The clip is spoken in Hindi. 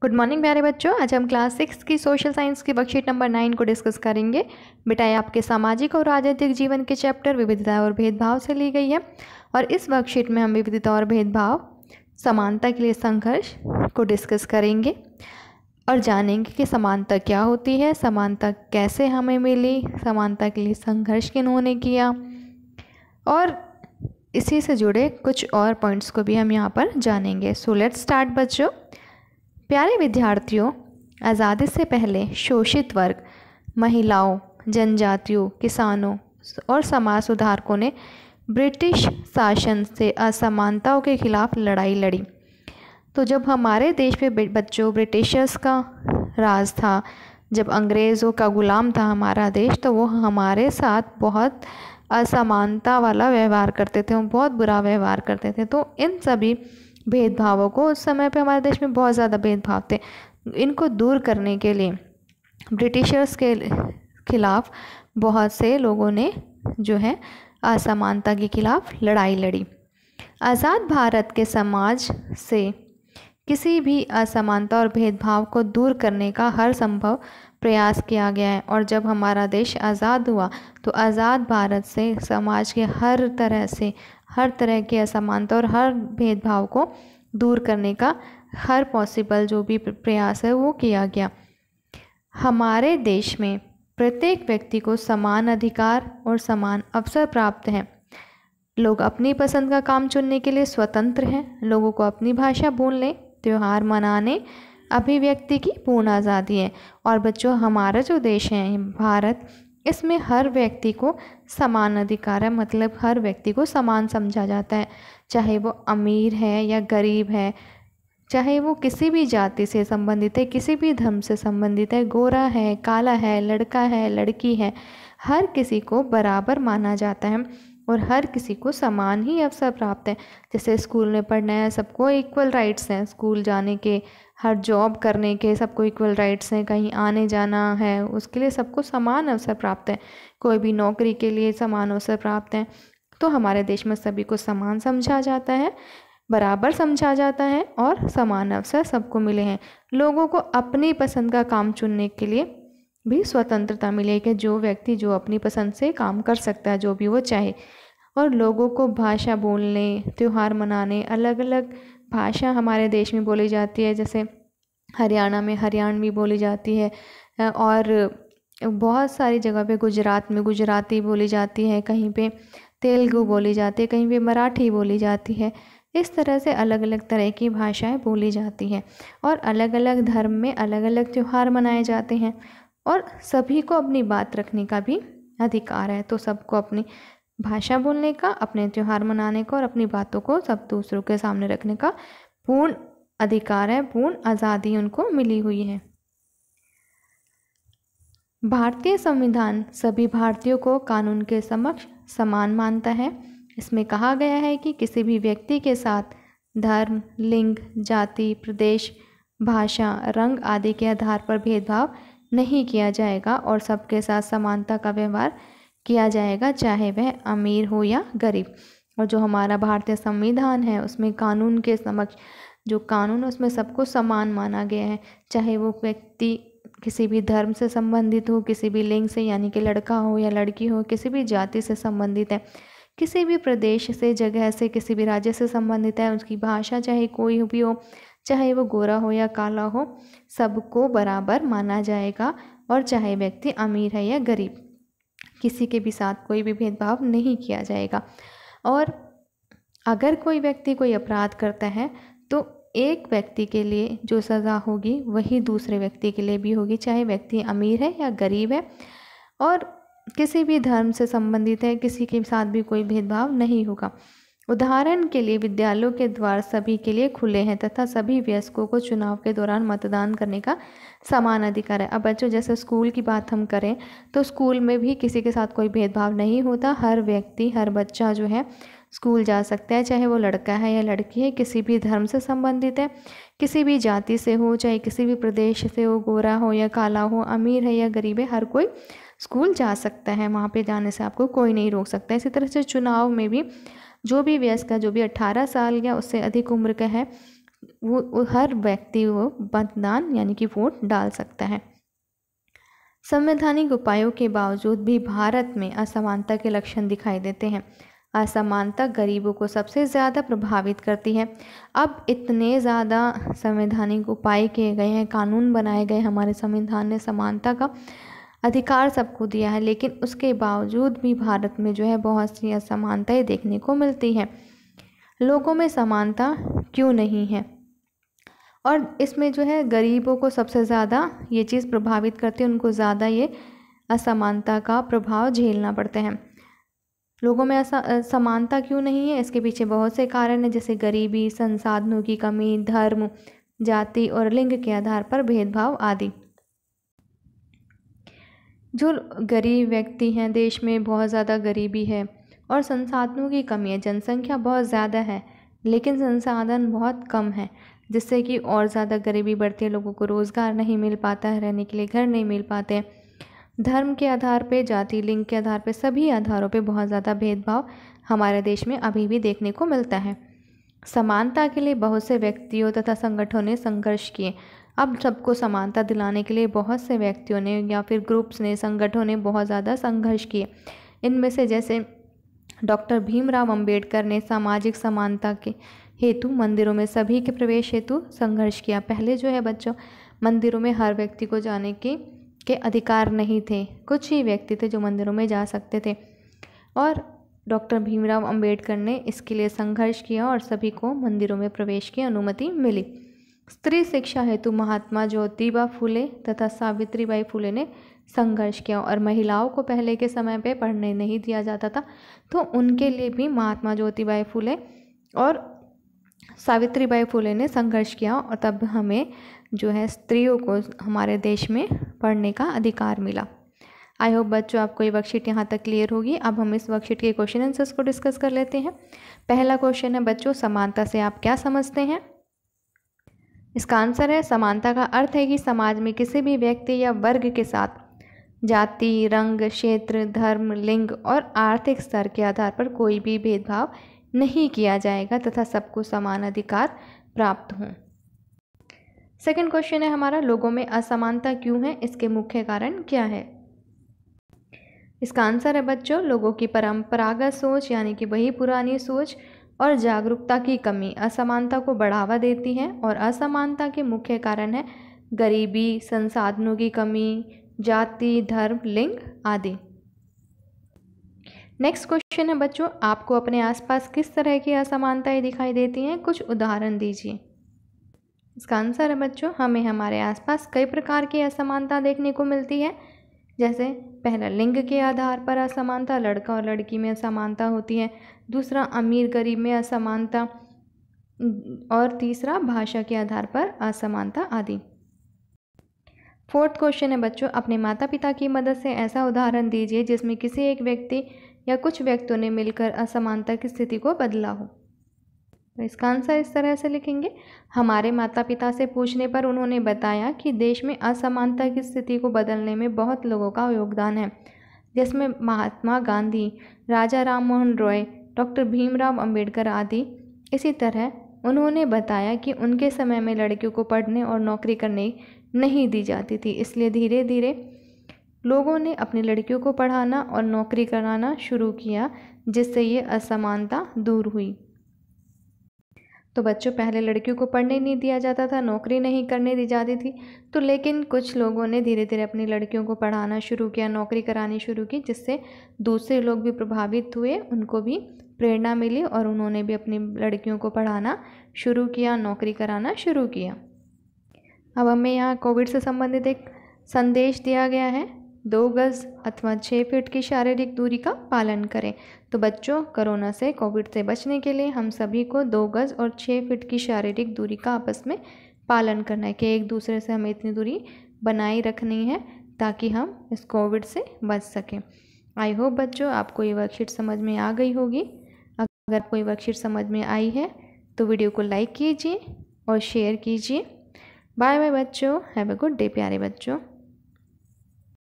गुड मॉर्निंग प्यारे बच्चों। आज हम क्लास 6 की सोशल साइंस की वर्कशीट नंबर 9 को डिस्कस करेंगे। बेटा ये आपके सामाजिक और राजनीतिक जीवन के चैप्टर विविधता और भेदभाव से ली गई है और इस वर्कशीट में हम विविधता और भेदभाव, समानता के लिए संघर्ष को डिस्कस करेंगे और जानेंगे कि समानता क्या होती है, समानता कैसे हमें मिली, समानता के लिए संघर्ष किन्होंने किया और इसी से जुड़े कुछ और पॉइंट्स को भी हम यहाँ पर जानेंगे। सो लेट्स स्टार्ट बच्चों। प्यारे विद्यार्थियों, आज़ादी से पहले शोषित वर्ग, महिलाओं, जनजातियों, किसानों और समाज सुधारकों ने ब्रिटिश शासन से असमानताओं के खिलाफ लड़ाई लड़ी। तो जब हमारे देश पे बच्चों ब्रिटिशर्स का राज था, जब अंग्रेज़ों का ग़ुलाम था हमारा देश, तो वो हमारे साथ बहुत असमानता वाला व्यवहार करते थे, बहुत बुरा व्यवहार करते थे। तो इन सभी भेदभावों को उस समय पे हमारे देश में बहुत ज़्यादा भेदभाव थे, इनको दूर करने के लिए ब्रिटिशर्स के खिलाफ बहुत से लोगों ने जो है असमानता के खिलाफ लड़ाई लड़ी। आज़ाद भारत के समाज से किसी भी असमानता और भेदभाव को दूर करने का हर संभव प्रयास किया गया है और जब हमारा देश आज़ाद हुआ तो आज़ाद भारत से समाज के हर तरह की असमानता और हर भेदभाव को दूर करने का हर पॉसिबल जो भी प्रयास है वो किया गया। हमारे देश में प्रत्येक व्यक्ति को समान अधिकार और समान अवसर प्राप्त हैं। लोग अपनी पसंद का काम चुनने के लिए स्वतंत्र हैं। लोगों को अपनी भाषा बोलने, त्यौहार मनाने, अभिव्यक्ति की पूर्ण आज़ादी है। और बच्चों, हमारा जो देश है भारत, इसमें हर व्यक्ति को समान अधिकार है, मतलब हर व्यक्ति को समान समझा जाता है, चाहे वो अमीर है या गरीब है, चाहे वो किसी भी जाति से संबंधित है, किसी भी धर्म से संबंधित है, गोरा है, काला है, लड़का है, लड़की है, हर किसी को बराबर माना जाता है और हर किसी को समान ही अवसर प्राप्त है। जैसे स्कूल में पढ़ना है, सबको इक्वल राइट्स हैं, स्कूल जाने के, हर जॉब करने के सबको इक्वल राइट्स हैं, कहीं आने जाना है उसके लिए सबको समान अवसर प्राप्त है, कोई भी नौकरी के लिए समान अवसर प्राप्त है। तो हमारे देश में सभी को समान समझा जाता है, बराबर समझा जाता है और समान अवसर सबको मिले हैं। लोगों को अपनी पसंद का काम चुनने के लिए भी स्वतंत्रता मिली है कि जो व्यक्ति जो अपनी पसंद से काम कर सकता है, जो भी वो चाहे। और लोगों को भाषा बोलने, त्यौहार मनाने, अलग अलग भाषा हमारे देश में बोली जाती है। जैसे हरियाणा में हरियाणवी बोली जाती है और बहुत सारी जगह पे गुजरात में गुजराती बोली जाती है, कहीं पे तेलुगु बोली जाती है, कहीं पे मराठी बोली जाती है। इस तरह से अलग अलग तरह की भाषाएं बोली जाती हैं और अलग अलग धर्म में अलग अलग त्यौहार मनाए जाते हैं और सभी को अपनी बात रखने का भी अधिकार है। तो सबको अपनी भाषा बोलने का, अपने त्यौहार मनाने का और अपनी बातों को सब दूसरों के सामने रखने का पूर्ण अधिकार है, पूर्ण आज़ादी उनको मिली हुई है। भारतीय संविधान सभी भारतीयों को कानून के समक्ष समान मानता है। इसमें कहा गया है कि किसी भी व्यक्ति के साथ धर्म, लिंग, जाति, प्रदेश, भाषा, रंग आदि के आधार पर भेदभाव नहीं किया जाएगा और सबके साथ समानता का व्यवहार किया जाएगा, चाहे वह अमीर हो या गरीब। और जो हमारा भारतीय संविधान है उसमें कानून के समक्ष जो कानून है उसमें सबको समान माना गया है, चाहे वो व्यक्ति किसी भी धर्म से संबंधित हो, किसी भी लिंग से यानी कि लड़का हो या लड़की हो, किसी भी जाति से संबंधित है, किसी भी प्रदेश से, जगह से, किसी भी राज्य से संबंधित है, उसकी भाषा चाहे कोई भी हो, चाहे वो गोरा हो या काला हो, सबको बराबर माना जाएगा और चाहे व्यक्ति अमीर है या गरीब, किसी के भी साथ कोई भी भेदभाव नहीं किया जाएगा। और अगर कोई व्यक्ति कोई अपराध करता है तो एक व्यक्ति के लिए जो सज़ा होगी वही दूसरे व्यक्ति के लिए भी होगी, चाहे व्यक्ति अमीर है या गरीब है और किसी भी धर्म से संबंधित है, किसी के साथ भी कोई भेदभाव नहीं होगा। उदाहरण के लिए विद्यालयों के द्वार सभी के लिए खुले हैं तथा सभी वयस्कों को चुनाव के दौरान मतदान करने का समान अधिकार है। अब बच्चों, जैसे स्कूल की बात हम करें तो स्कूल में भी किसी के साथ कोई भेदभाव नहीं होता, हर व्यक्ति, हर बच्चा जो है स्कूल जा सकता है, चाहे वो लड़का है या लड़की है, किसी भी धर्म से संबंधित है, किसी भी जाति से हो, चाहे किसी भी प्रदेश से हो, गोरा हो या काला हो, अमीर है या गरीब है, हर कोई स्कूल जा सकता है, वहाँ पे जाने से आपको कोई नहीं रोक सकता। इसी तरह से चुनाव में भी जो भी वयस्क है, जो भी 18 साल या उससे अधिक उम्र का है, वो हर व्यक्ति वो मतदान यानी कि वोट डाल सकता है। संवैधानिक उपायों के बावजूद भी भारत में असमानता के लक्षण दिखाई देते हैं। असमानता गरीबों को सबसे ज़्यादा प्रभावित करती है। अब इतने ज़्यादा संवैधानिक उपाय किए गए हैं, कानून बनाए गए, हमारे संविधान ने समानता का अधिकार सबको दिया है, लेकिन उसके बावजूद भी भारत में जो है बहुत सी असमानताएं देखने को मिलती हैं। लोगों में समानता क्यों नहीं है? और इसमें जो है गरीबों को सबसे ज़्यादा ये चीज़ प्रभावित करती है, उनको ज़्यादा ये असमानता का प्रभाव झेलना पड़ता है। लोगों में समानता क्यों नहीं है? इसके पीछे बहुत से कारण हैं, जैसे गरीबी, संसाधनों की कमी, धर्म, जाति और लिंग के आधार पर भेदभाव आदि। जो गरीब व्यक्ति हैं, देश में बहुत ज़्यादा गरीबी है और संसाधनों की कमी है। जनसंख्या बहुत ज़्यादा है लेकिन संसाधन बहुत कम है, जिससे कि और ज़्यादा गरीबी बढ़ती है। लोगों को रोज़गार नहीं मिल पाता है, रहने के लिए घर नहीं मिल पाते हैं। धर्म के आधार पे, जाति, लिंग के आधार पे, सभी आधारों पे बहुत ज़्यादा भेदभाव हमारे देश में अभी भी देखने को मिलता है। समानता के लिए बहुत से व्यक्तियों तथा संगठनों ने संघर्ष किए। अब सबको समानता दिलाने के लिए बहुत से व्यक्तियों ने या फिर ग्रुप्स ने, संगठनों ने बहुत ज़्यादा संघर्ष किए। इनमें से जैसे डॉक्टर भीमराव अंबेडकर ने सामाजिक समानता के हेतु मंदिरों में सभी के प्रवेश हेतु संघर्ष किया। पहले जो है बच्चों, मंदिरों में हर व्यक्ति को जाने के अधिकार नहीं थे, कुछ ही व्यक्ति थे जो मंदिरों में जा सकते थे, और डॉक्टर भीमराव अंबेडकर ने इसके लिए संघर्ष किया और सभी को मंदिरों में प्रवेश की अनुमति मिली। स्त्री शिक्षा हेतु महात्मा ज्योतिबा फुले तथा सावित्रीबाई फुले ने संघर्ष किया, और महिलाओं को पहले के समय पे पढ़ने नहीं दिया जाता था, तो उनके लिए भी महात्मा ज्योतिबाई फुले और सावित्रीबाई फुले ने संघर्ष किया, और तब हमें जो है स्त्रियों को हमारे देश में पढ़ने का अधिकार मिला। आई होप बच्चों आपको ये वर्कशीट यहाँ तक क्लियर होगी। अब हम इस वर्कशीट के क्वेश्चन आंसर्स को डिस्कस कर लेते हैं। पहला क्वेश्चन है बच्चों, समानता से आप क्या समझते हैं? इसका आंसर है, समानता का अर्थ है कि समाज में किसी भी व्यक्ति या वर्ग के साथ जाति, रंग, क्षेत्र, धर्म, लिंग और आर्थिक स्तर के आधार पर कोई भी भेदभाव नहीं किया जाएगा तथा सबको समान अधिकार प्राप्त हों। सेकंड क्वेश्चन है हमारा, लोगों में असमानता क्यों है, इसके मुख्य कारण क्या है? इसका आंसर है बच्चों, लोगों की परंपरागत सोच यानी कि वही पुरानी सोच और जागरूकता की कमी असमानता को बढ़ावा देती है, और असमानता के मुख्य कारण है गरीबी, संसाधनों की कमी, जाति, धर्म, लिंग आदि। नेक्स्ट क्वेश्चन है बच्चों, आपको अपने आसपास किस तरह की असमानताएं दिखाई देती हैं, कुछ उदाहरण दीजिए। इसका आंसर है बच्चों, हमें हमारे आसपास कई प्रकार की असमानता देखने को मिलती है। जैसे पहला, लिंग के आधार पर असमानता, लड़का और लड़की में असमानता होती है। दूसरा, अमीर गरीब में असमानता, और तीसरा, भाषा के आधार पर असमानता आदि। फोर्थ क्वेश्चन है बच्चों, अपने माता पिता की मदद से ऐसा उदाहरण दीजिए जिसमें किसी एक व्यक्ति या कुछ व्यक्तियों ने मिलकर असमानता की स्थिति को बदला हो। तो इसका आंसर इस तरह से लिखेंगे, हमारे माता पिता से पूछने पर उन्होंने बताया कि देश में असमानता की स्थिति को बदलने में बहुत लोगों का योगदान है, जिसमें महात्मा गांधी, राजा राम मोहन रॉय, डॉक्टर भीमराव अंबेडकर आदि। इसी तरह उन्होंने बताया कि उनके समय में लड़कियों को पढ़ने और नौकरी करने नहीं दी जाती थी, इसलिए धीरे धीरे लोगों ने अपनी लड़कियों को पढ़ाना और नौकरी कराना शुरू किया, जिससे ये असमानता दूर हुई। तो बच्चों, पहले लड़कियों को पढ़ने नहीं दिया जाता था, नौकरी नहीं करने दी जाती थी, तो लेकिन कुछ लोगों ने धीरे धीरे अपनी लड़कियों को पढ़ाना शुरू किया, नौकरी करानी शुरू की, जिससे दूसरे लोग भी प्रभावित हुए, उनको भी प्रेरणा मिली और उन्होंने भी अपनी लड़कियों को पढ़ाना शुरू किया, नौकरी कराना शुरू किया। अब हमें यहाँ कोविड से संबंधित एक संदेश दिया गया है, 2 गज अथवा 6 फीट की शारीरिक दूरी का पालन करें। तो बच्चों, कोरोना से, कोविड से बचने के लिए हम सभी को 2 गज और 6 फीट की शारीरिक दूरी का आपस में पालन करना है, कि एक दूसरे से हमें इतनी दूरी बनाए रखनी है ताकि हम इस कोविड से बच सकें। आई होप बच्चों आपको ये वर्कशीट समझ में आ गई होगी। अगर कोई वर्कशीट समझ में आई है तो वीडियो को लाइक कीजिए और शेयर कीजिए। बाय बाय बच्चों, हैव अ गुड डे प्यारे बच्चों।